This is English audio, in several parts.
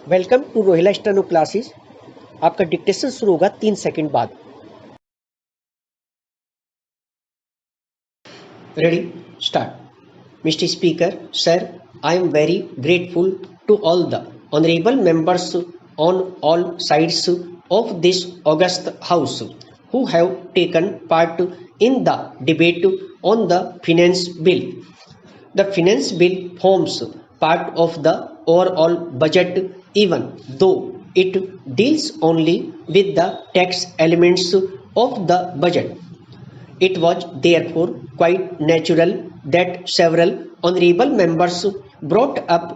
Welcome to Rohila steno classes. आपका dictation शुरू होगा 3 सेकंड बाद। Ready, start. Mister speaker sir, I am very grateful to all the honourable members on all sides of this august house who have taken part in the debate on the finance bill. The finance bill forms part of the overall budget, even though it deals only with the tax elements of the budget. It was therefore quite natural that several honorable members brought up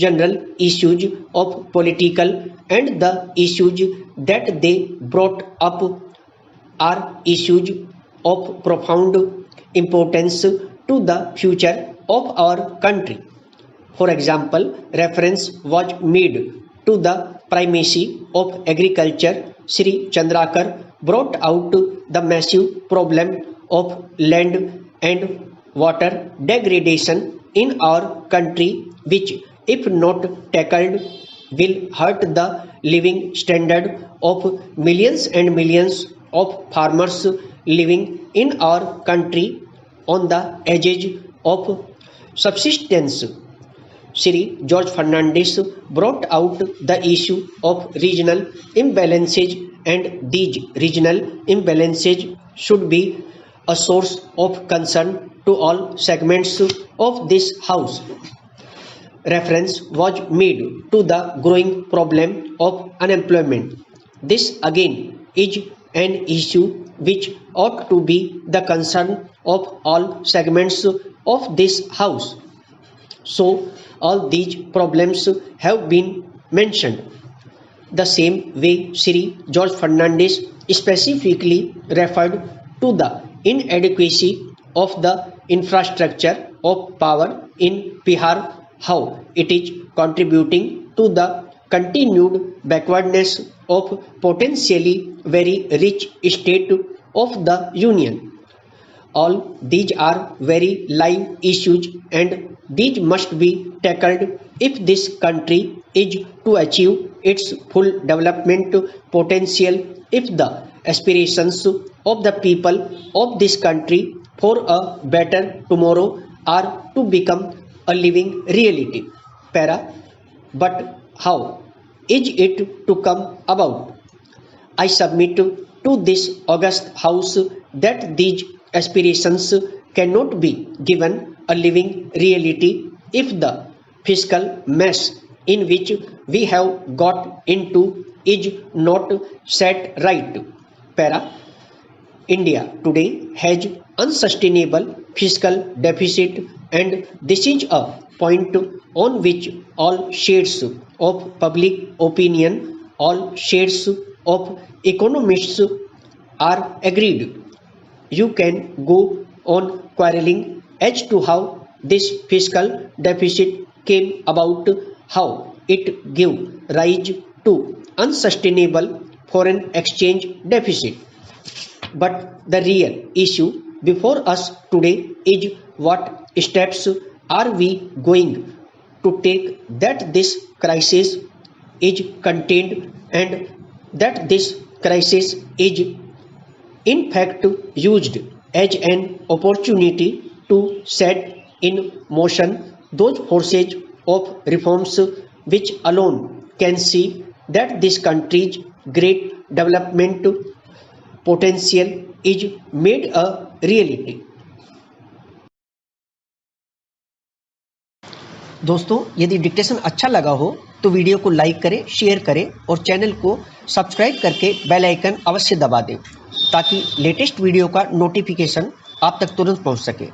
general issues of political, and the issues that they brought up are issues of profound importance to the future of our country. For example, reference was made to the primacy of agriculture. Sri Chandrakar brought out the massive problem of land and water degradation in our country, which, if not tackled, will hurt the living standard of millions and millions of farmers living in our country on the edge of subsistence. Sri George Fernandes brought out the issue of regional imbalances, and these regional imbalances should be a source of concern to all segments of this house. Reference was made to the growing problem of unemployment. This again is an issue which ought to be the concern of all segments of this house. So all these problems have been mentioned. The same way Sri George Fernandes specifically referred to the inadequacy of the infrastructure of power in Bihar, how it is contributing to the continued backwardness of potentially very rich state of the union. All these are very live issues, and these must be tackled if this country is to achieve its full development potential, if the aspirations of the people of this country for a better tomorrow are to become a living reality. Para, but how is it to come about? I submit to this august house that these aspirations cannot be given a living reality if the fiscal mess in which we have got into is not set right. Para, India today has unsustainable fiscal deficit, and this is a point on which all shades of public opinion, all shades of economists are agreed. You can go on quarreling as to how this fiscal deficit came about, how it gave rise to unsustainable foreign exchange deficit. But the real issue before us today is what steps are we going to take that this crisis is contained, and that this crisis is in fact used as an opportunity to set in motion those forces of reforms which alone can see that this country's great development potential is made a reality. दोस्तों, यदि dictation अच्छा लगा हो तो video को like करें, share करें और चैनल को सब्सक्राइब करके बेल आइकन अवश्य दबा दें ताकि लेटेस्ट वीडियो का नोटिफिकेशन आप तक तुरंत पहुंच सके।